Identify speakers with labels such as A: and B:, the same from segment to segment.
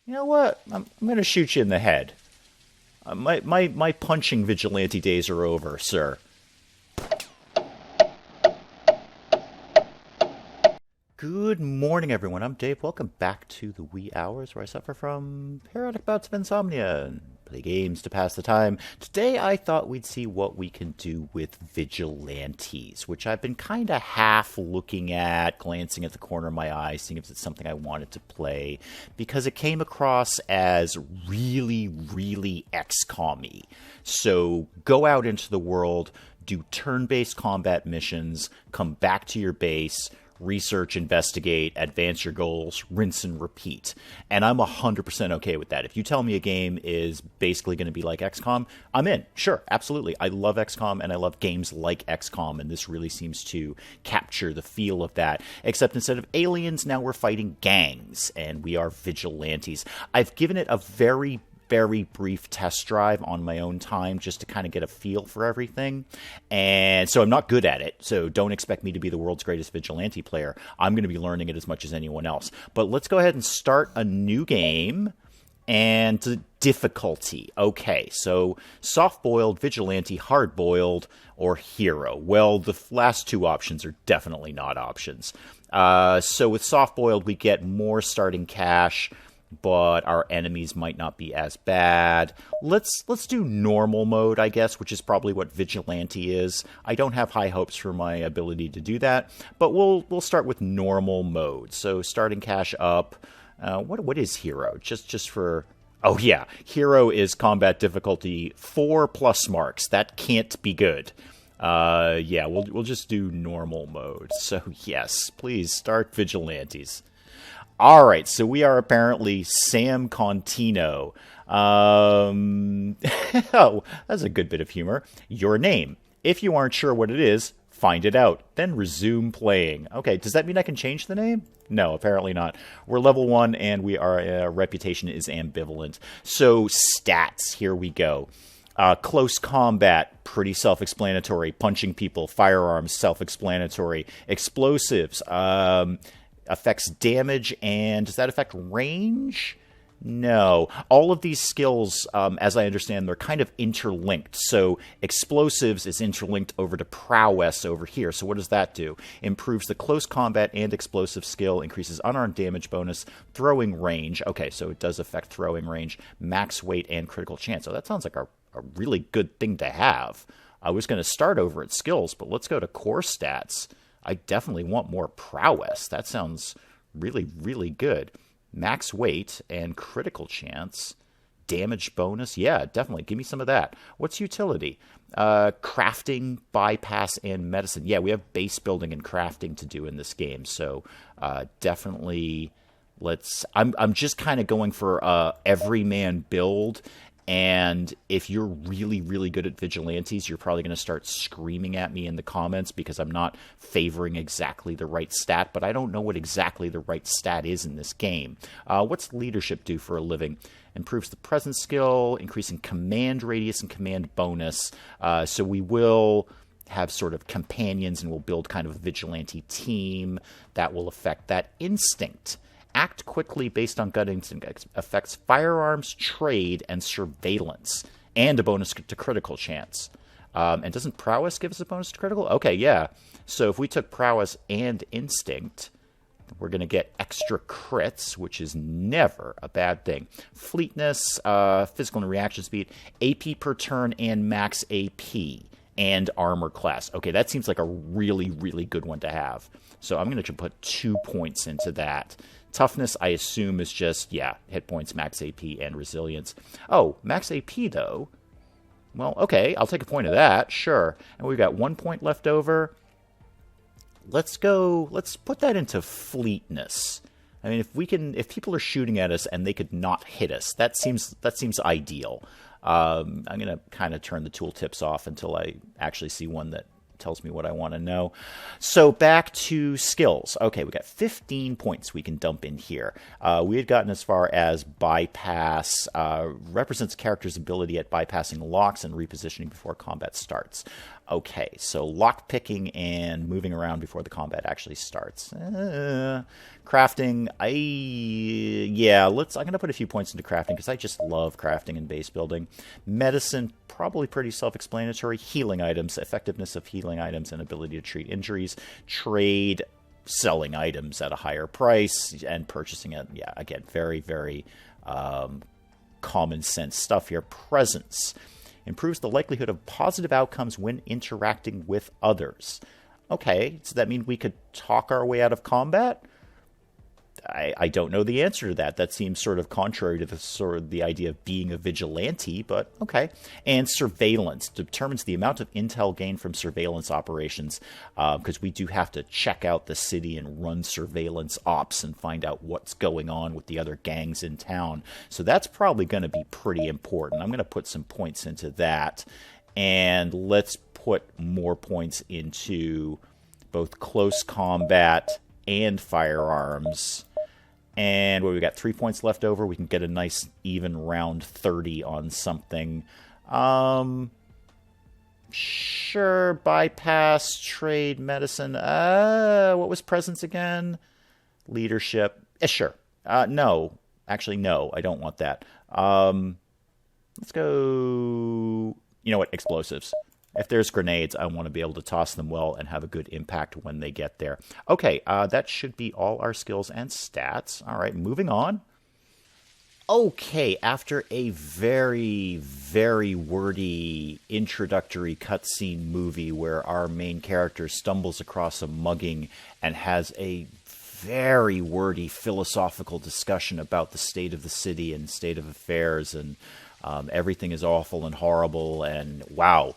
A: You know what? I'm going to shoot you in the head. My punching vigilante days are over, sir. Good morning, everyone. I'm Dave. Welcome back to the wee hours where I suffer from periodic bouts of insomnia and play games to pass the time. Today, I thought we'd see what we can do with Vigilantes, which I've been kind of half looking at, glancing at the corner of my eye, seeing if it's something I wanted to play, because it came across as really, really XCOM-y. So go out into the world, do turn-based combat missions, come back to your base, research, investigate, advance your goals, rinse and repeat. And I'm 100% okay with that. If you tell me a game is basically going to be like XCOM, I'm in. Sure, absolutely. I love XCOM and I love games like XCOM, and this really seems to capture the feel of that. Except instead of aliens, now we're fighting gangs, and we are vigilantes. I've given it a very brief test drive on my own time just to kind of get a feel for everything. And so I'm not good at it. So don't expect me to be the world's greatest vigilante player. I'm going to be learning it as much as anyone else. But let's go ahead and start a new game. And difficulty. Okay, so soft-boiled, vigilante, hard-boiled, or hero. Well, the last two options are definitely not options. So with soft-boiled, we get more starting cash, but our enemies might not be as bad. Let's do normal mode, I guess, which is probably what vigilante is. I don't have high hopes for my ability to do that, but we'll start with normal mode. So starting cash up. What is hero? Just for... Oh yeah, hero is combat difficulty 4+ marks. That can't be good. Yeah, we'll just do normal mode. So yes, please start vigilantes. All right, so we are apparently Sam Contino. Oh, that's a good bit of humor. Your name. If you aren't sure what it is, find it out. Then resume playing. Okay, does that mean I can change the name? No, apparently not. We're level 1, and our reputation is ambivalent. So stats, here we go. Close combat, pretty self-explanatory. Punching people, firearms, self-explanatory. Explosives, affects damage, and does that affect range? No. All of these skills, as I understand, they're kind of interlinked. So explosives is interlinked over to prowess over here. So what does that do? Improves the close combat and explosive skill, increases unarmed damage bonus, throwing range. Okay, so it does affect throwing range, max weight, and critical chance. So that sounds like a really good thing to have. I was going to start over at skills, but let's go to core stats. I definitely want more prowess. That sounds really, really good. Max weight and critical chance. Damage bonus. Yeah, definitely. Give me some of that. What's utility? Crafting, bypass, and medicine. Yeah, we have base building and crafting to do in this game. So definitely I'm just kind of going for everyman build. And if you're really, really good at vigilantes, you're probably going to start screaming at me in the comments because I'm not favoring exactly the right stat, but I don't know what exactly the right stat is in this game. What's leadership do for a living? Improves the presence skill, increasing command radius and command bonus. So we will have sort of companions and we'll build kind of a vigilante team that will affect that. Instinct. Act quickly based on gut instinct affects firearms, trade, and surveillance, and a bonus to critical chance. And doesn't prowess give us a bonus to critical? Okay, yeah. So if we took prowess and instinct, we're going to get extra crits, which is never a bad thing. Fleetness, physical and reaction speed, AP per turn, and max AP, and armor class. Okay, that seems like a really, really good one to have. So I'm going to put 2 points into that. Toughness, I assume, is just, yeah, hit points, max AP, and resilience. Oh, max AP, though. Well, okay, I'll take a point of that, sure. And we've got 1 point left over. Let's put that into fleetness. I mean, if people are shooting at us and they could not hit us, that seems ideal. I'm going to kind of turn the tooltips off until I actually see one that tells me what I want to know. So back to skills. Okay, we got 15 points we can dump in here. We had gotten as far as bypass, represents character's ability at bypassing locks and repositioning before combat starts. Okay, so lockpicking and moving around before the combat actually starts. Crafting, I'm gonna put a few points into crafting because I just love crafting and base building. Medicine, probably pretty self-explanatory. Healing items, effectiveness of healing items and ability to treat injuries. Trade, selling items at a higher price and purchasing it. Yeah, again, very, very common sense stuff here. Presence improves the likelihood of positive outcomes when interacting with others. Okay, so that means we could talk our way out of combat? I don't know the answer to that. That seems sort of contrary to the idea of being a vigilante, but okay. And surveillance determines the amount of intel gained from surveillance operations, because we do have to check out the city and run surveillance ops and find out what's going on with the other gangs in town. So that's probably going to be pretty important. I'm going to put some points into that, and let's put more points into both close combat and firearms. And we got 3 points left over. We can get a nice even round 30 on something. Sure, bypass, trade, medicine. What was presence again? Leadership. Sure. No. Actually, no. I don't want that. Let's go... You know what? Explosives. If there's grenades, I want to be able to toss them well and have a good impact when they get there. Okay, that should be all our skills and stats. All right, moving on. Okay, after a very, very wordy introductory cutscene movie where our main character stumbles across a mugging and has a very wordy philosophical discussion about the state of the city and state of affairs and everything is awful and horrible and wow.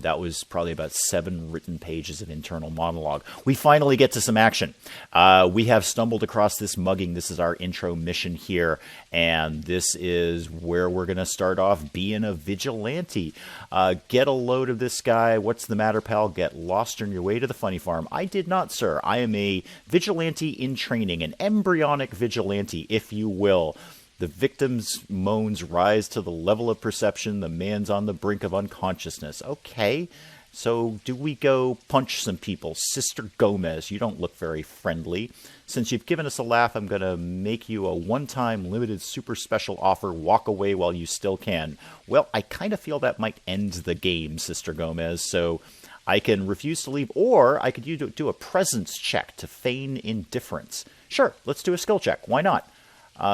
A: That was probably about 7 written pages of internal monologue. We finally get to some action. We have stumbled across this mugging. This is our intro mission here, and this is where we're going to start off being a vigilante. Get a load of this guy. What's the matter, pal? Get lost on your way to the funny farm. I did not, sir. I am a vigilante in training, an embryonic vigilante, if you will. The victim's moans rise to the level of perception. The man's on the brink of unconsciousness. Okay, so do we go punch some people? Sister Gomez, you don't look very friendly. Since you've given us a laugh, I'm going to make you a one-time limited super special offer. Walk away while you still can. Well, I kind of feel that might end the game, Sister Gomez, so I can refuse to leave, or I could do a presence check to feign indifference. Sure, let's do a skill check. Why not?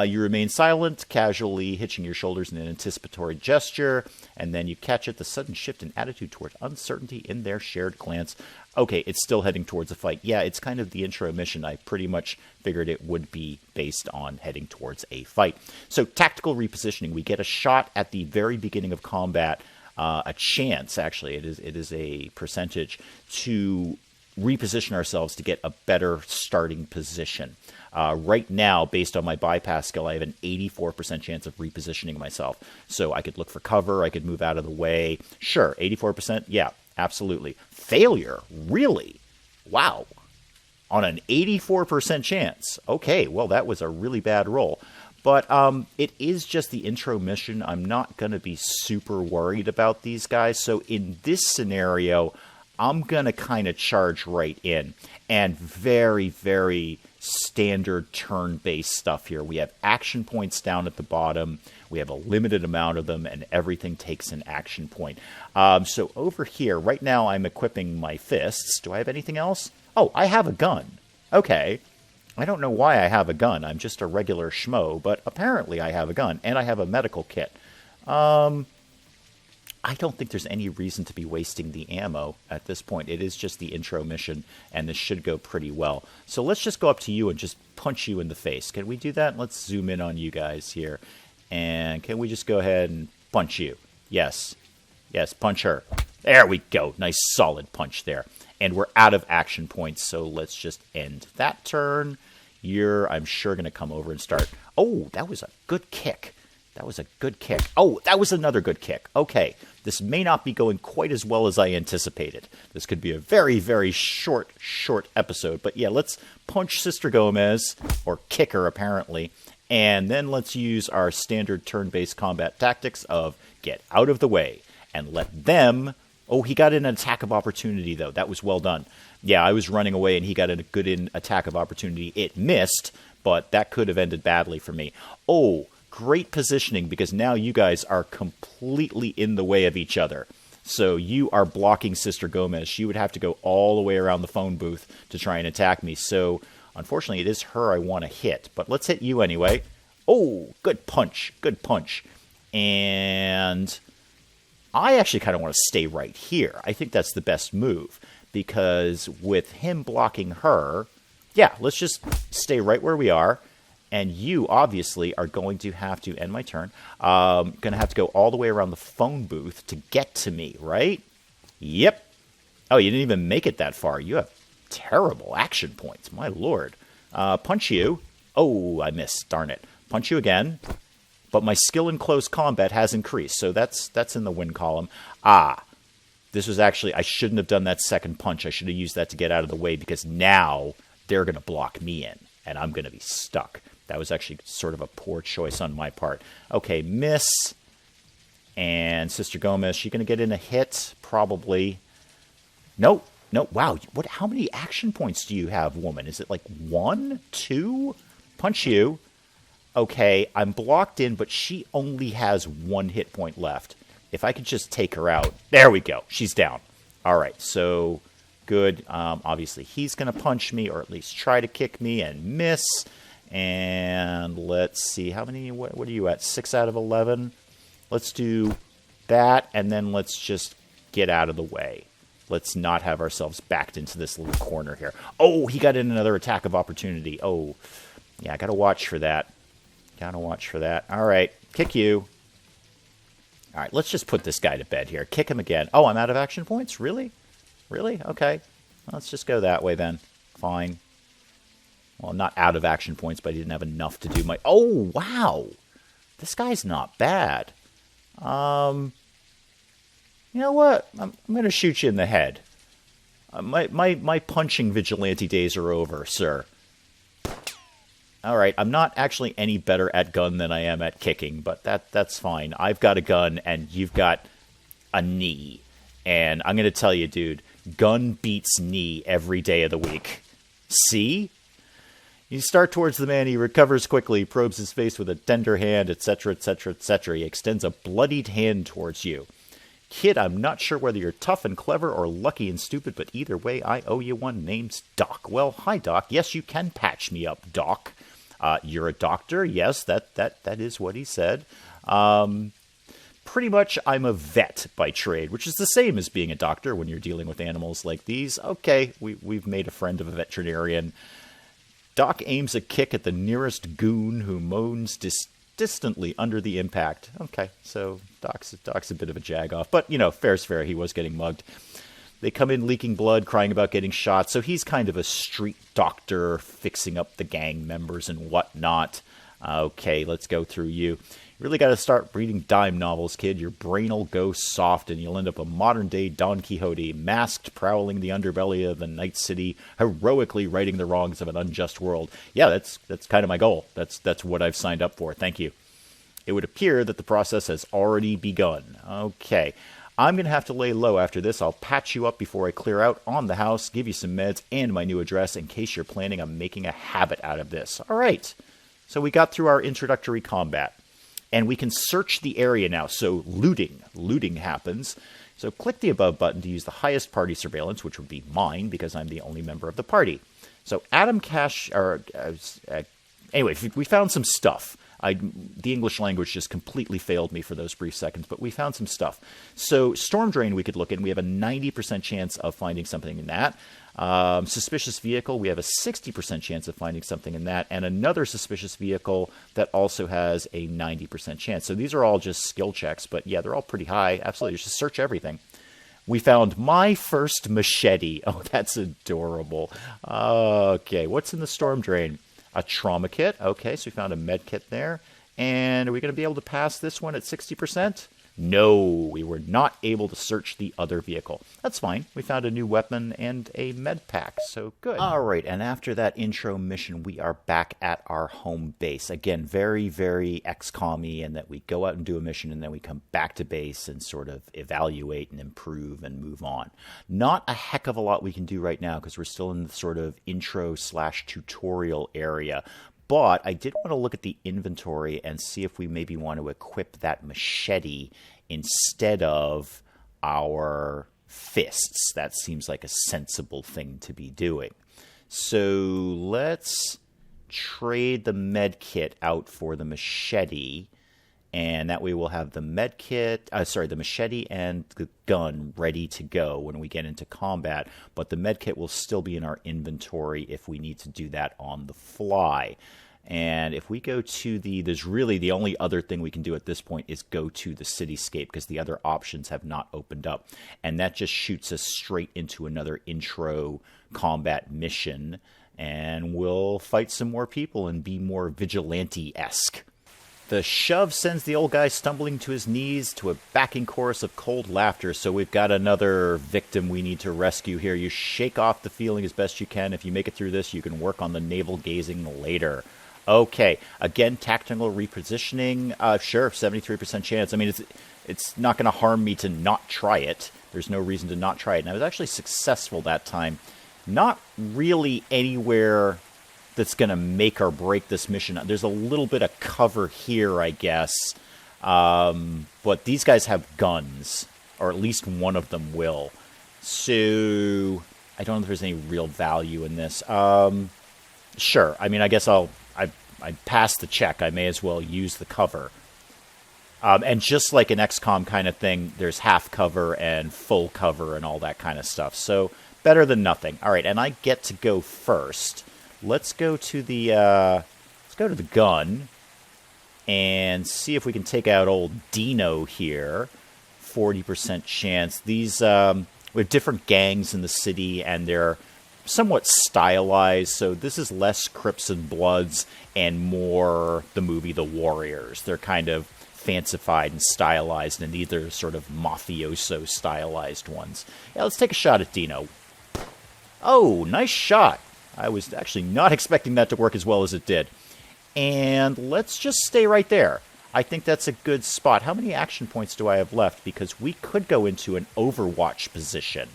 A: You remain silent, casually hitching your shoulders in an anticipatory gesture, and then you catch it, the sudden shift in attitude toward uncertainty in their shared glance. Okay, it's still heading towards a fight. Yeah, it's kind of the intro mission. I pretty much figured it would be based on heading towards a fight. So, tactical repositioning. We get a shot at the very beginning of combat, a chance, actually, it is a percentage, to reposition ourselves to get a better starting position. Right now, based on my bypass skill, I have an 84% chance of repositioning myself. So I could look for cover, I could move out of the way. Sure, 84%? Yeah, absolutely. Failure? Really? Wow. On an 84% chance. Okay, well, that was a really bad roll. But it is just the intro mission. I'm not going to be super worried about these guys. So in this scenario, I'm going to kind of charge right in. And very, very standard turn-based stuff here. We have action points down at the bottom. We have a limited amount of them, and everything takes an action point. So over here, right now I'm equipping my fists. Do I have anything else? Oh, I have a gun. Okay. I don't know why I have a gun. I'm just a regular schmo, but apparently I have a gun, and I have a medical kit. I don't think there's any reason to be wasting the ammo at this point. It is just the intro mission, and this should go pretty well. So let's just go up to you and just punch you in the face. Can we do that? Let's zoom in on you guys here. And can we just go ahead and punch you? Yes. Yes, punch her. There we go. Nice solid punch there. And we're out of action points, so let's just end that turn. You're, I'm sure, going to come over and start. Oh, that was a good kick. That was a good kick. Oh, that was another good kick. Okay, this may not be going quite as well as I anticipated. This could be a very, very short episode. But yeah, let's punch Sister Gomez, or kick her apparently, and then let's use our standard turn-based combat tactics of get out of the way and let them Oh, he got in an attack of opportunity, though. That was well done. Yeah, I was running away, and he got in a good attack of opportunity. It missed, but that could have ended badly for me. Oh, great positioning, because now you guys are completely in the way of each other. So you are blocking Sister Gomez. She would have to go all the way around the phone booth to try and attack me. So, unfortunately, it is her I want to hit. But let's hit you anyway. Oh, good punch. Good punch. And I actually kind of want to stay right here. I think that's the best move. Because with him blocking her, yeah, let's just stay right where we are. And you, obviously, are going to have to, end my turn, going to have to go all the way around the phone booth to get to me, right? Yep. Oh, you didn't even make it that far. You have terrible action points, my lord. Punch you. Oh, I missed, darn it. Punch you again. But my skill in close combat has increased, so that's in the win column. Ah, this was actually, I shouldn't have done that second punch. I should have used that to get out of the way, because now they're going to block me in, and I'm going to be stuck. That was actually sort of a poor choice on my part. Okay, miss. And Sister Gomez, she going to get in a hit? Probably. Nope. Nope. Wow. How many action points do you have, woman? Is it like 1, 2? Punch you. Okay, I'm blocked in, but she only has 1 hit point left. If I could just take her out. There we go. She's down. All right, so good. Obviously, he's going to punch me, or at least try to kick me and miss. And let's see, how many, what are you at, 6 out of 11? Let's do that, and then let's just get out of the way. Let's not have ourselves backed into this little corner here. Oh, he got in another attack of opportunity. Oh, yeah, I got to watch for that. Got to watch for that. All right, kick you. All right, let's just put this guy to bed here. Kick him again. Oh, I'm out of action points? Really? Really? Okay. Let's just go that way then. Fine. Well, not out of action points, but I didn't have enough to do my... Oh, wow! This guy's not bad. You know what? I'm going to shoot you in the head. My punching vigilante days are over, sir. Alright, I'm not actually any better at gun than I am at kicking, but that's fine. I've got a gun, and you've got a knee. And I'm going to tell you, dude, gun beats knee every day of the week. See? You start towards the man, he recovers quickly, probes his face with a tender hand, etc., etc., etc. He extends a bloodied hand towards you. Kid, I'm not sure whether you're tough and clever or lucky and stupid, but either way, I owe you one. Name's Doc. Well, hi, Doc. Yes, you can patch me up, Doc. You're a doctor? Yes, that is what he said. Pretty much, I'm a vet by trade, which is the same as being a doctor when you're dealing with animals like these. Okay, we've made a friend of a veterinarian. Doc aims a kick at the nearest goon who moans distantly under the impact. Okay, so Doc's a bit of a jag-off. But, you know, fair's fair. He was getting mugged. They come in leaking blood, crying about getting shot. So he's kind of a street doctor fixing up the gang members and whatnot. Okay, let's go through you. You really got to start reading dime novels, kid. Your brain'll go soft, and you'll end up a modern-day Don Quixote, masked, prowling the underbelly of the Night City, heroically righting the wrongs of an unjust world. Yeah, that's kind of my goal. That's what I've signed up for. Thank you. It would appear that the process has already begun. Okay, I'm going to have to lay low after this. I'll patch you up before I clear out on the house, give you some meds, and my new address in case you're planning on making a habit out of this. All right, so we got through our introductory combat. And we can search the area now, so looting happens. So click the above button to use the highest party surveillance, which would be mine, because I'm the only member of the party. So Adam Cash, anyway, we found some stuff. The English language just completely failed me for those brief seconds, but we found some stuff. So Storm Drain we could look in. We have a 90% chance of finding something in that. Suspicious vehicle, we have a 60% chance of finding something in that, and another suspicious vehicle that also has a 90% chance. So these are all just skill checks, but yeah, they're all pretty high. Absolutely, just search everything. We found my first machete. Oh, that's adorable. Okay, what's in the Storm Drain? A trauma kit. Okay, so we found a med kit there. And are we going to be able to pass this one at 60%? No, we were not able to search the other vehicle. That's fine. We found a new weapon and a med pack, so good. All right, and after that intro mission, we are back at our home base. Again, very, very XCOM-y in that we go out and do a mission, and then we come back to base and sort of evaluate and improve and move on. Not a heck of a lot we can do right now because we're still in the sort of intro/tutorial area. But I did want to look at the inventory and see if we maybe want to equip that machete instead of our fists. That seems like a sensible thing to be doing. So let's trade the med kit out for the machete. And that way we'll have the the machete and the gun ready to go when we get into combat. But the med kit will still be in our inventory if we need to do that on the fly. And if we go to there's really the only other thing we can do at this point is go to the cityscape because the other options have not opened up. And that just shoots us straight into another intro combat mission. And we'll fight some more people and be more vigilante-esque. The shove sends the old guy stumbling to his knees to a backing chorus of cold laughter. So we've got another victim we need to rescue here. You shake off the feeling as best you can. If you make it through this, you can work on the navel gazing later. Okay, again, tactical repositioning. Sure, 73% chance. I mean, it's not going to harm me to not try it. There's no reason to not try it. And I was actually successful that time. Not really anywhere that's going to make or break this mission. There's a little bit of cover here, I guess. But these guys have guns, or at least one of them will. So I don't know if there's any real value in this. Sure. I mean, I guess I passed the check. I may as well use the cover. And just like an XCOM kind of thing, there's half cover and full cover and all that kind of stuff. So better than nothing. All right, and I get to go first. Let's go to the gun and see if we can take out old Dino here. 40% chance. These we have different gangs in the city, and they're somewhat stylized. So this is less Crips and Bloods and more the movie The Warriors. They're kind of fancified and stylized, and these are sort of mafioso stylized ones. Yeah, let's take a shot at Dino. Oh, nice shot. I was actually not expecting that to work as well as it did. And let's just stay right there. I think that's a good spot. How many action points do I have left? Because we could go into an Overwatch position.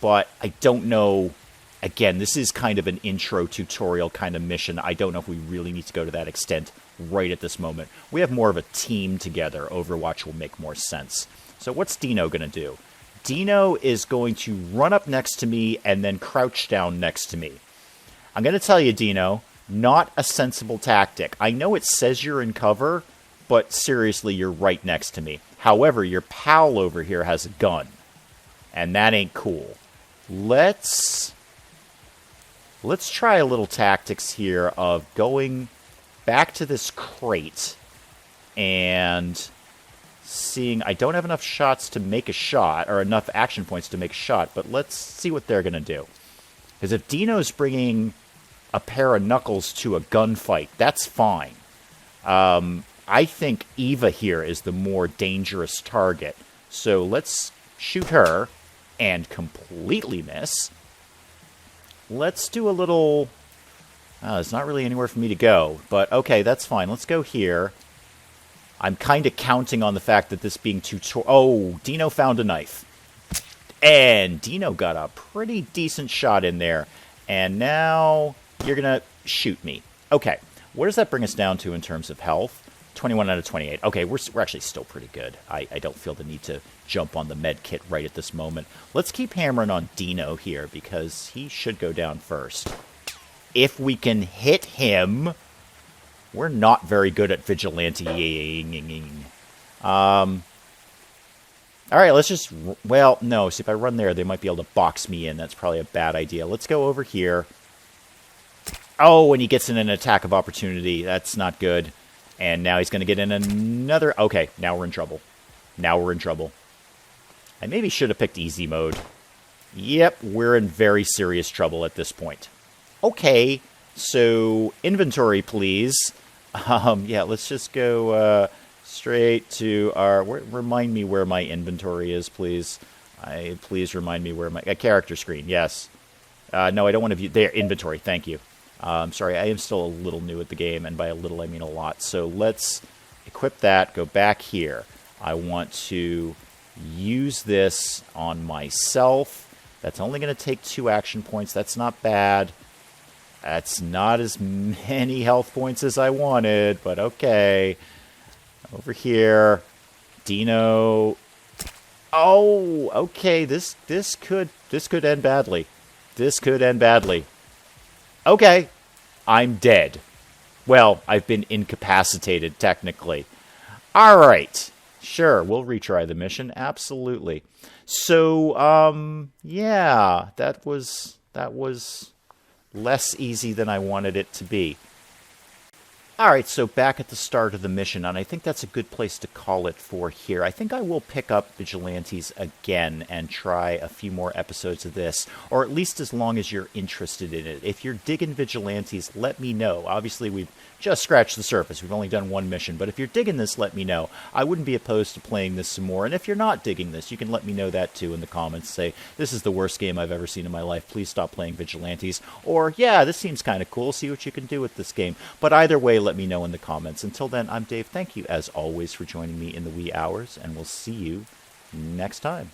A: But I don't know. Again, this is kind of an intro tutorial kind of mission. I don't know if we really need to go to that extent right at this moment. We have more of a team together. Overwatch will make more sense. So what's Dino going to do? Dino is going to run up next to me and then crouch down next to me. I'm going to tell you, Dino, not a sensible tactic. I know it says you're in cover, but seriously, you're right next to me. However, your pal over here has a gun, and that ain't cool. Let's try a little tactics here of going back to this crate and seeing. I don't have enough shots to make a shot, or enough action points to make a shot, but let's see what they're going to do. Because if Dino's bringing a pair of knuckles to a gunfight, that's fine. I think Eva here is the more dangerous target. So let's shoot her and completely miss. Let's do a little. There's not really anywhere for me to go, but okay, that's fine. Let's go here. I'm kind of counting on the fact that this being Oh, Dino found a knife. And Dino got a pretty decent shot in there. And now you're going to shoot me. Okay, what does that bring us down to in terms of health? 21 out of 28. Okay, we're actually still pretty good. I don't feel the need to jump on the med kit right at this moment. Let's keep hammering on Dino here because he should go down first. If we can hit him, we're not very good at vigilanting. All right, let's just... Well, no. See, if I run there, they might be able to box me in. That's probably a bad idea. Let's go over here. Oh, and he gets in an attack of opportunity. That's not good. And now he's going to get in another... Okay, now we're in trouble. I maybe should have picked easy mode. Yep, we're in very serious trouble at this point. Okay, so inventory, please. Yeah, let's just go Straight to our... remind me where my inventory is, please. Please remind me where my... character screen, yes. No, I don't want to view... There, inventory, thank you. Sorry, I am still a little new at the game, and by a little I mean a lot. So let's equip that, go back here. I want to use this on myself. That's only going to take 2 action points. That's not bad. That's not as many health points as I wanted, but okay. Over here. Dino. Oh, okay. This could end badly. This could end badly. Okay. I'm dead. Well, I've been incapacitated, technically. All right. Sure, we'll retry the mission. Absolutely. So, yeah, that was less easy than I wanted it to be. All right, so back at the start of the mission, and I think that's a good place to call it for here. I think I will pick up Vigilantes again and try a few more episodes of this, or at least as long as you're interested in it. If you're digging Vigilantes, let me know. Obviously, we've just scratched the surface. We've only done 1 mission, but if you're digging this, let me know. I wouldn't be opposed to playing this some more, and if you're not digging this, you can let me know that too in the comments. Say, this is the worst game I've ever seen in my life. Please stop playing Vigilantes. Or, yeah, this seems kind of cool. See what you can do with this game. But either way, let me know in the comments. Until then, I'm Dave. Thank you, as always, for joining me in the wee hours, and we'll see you next time.